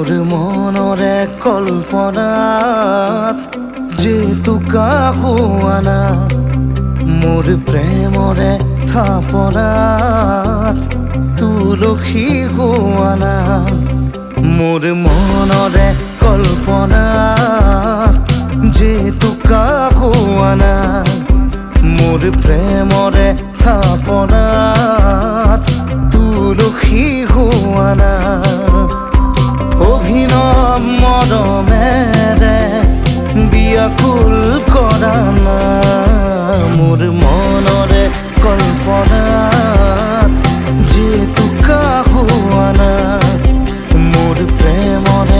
মোৰ মনৰে কল্পনাত যেতুকা হোৱানা মোৰ প্ৰেমৰে থাপনাত তুলসী হোৱানা মোৰ মনৰে কল্পনাত যেতুকা হোৱানা মোৰ প্ৰেমৰে থাপনাত তুলসী হোৱানা অভিনৱ মৰমেৰে বিয়াকুল কৰা না মোৰ মনৰে কল্পনাত যেতুকা হোৱানা মোৰ প্ৰেমৰে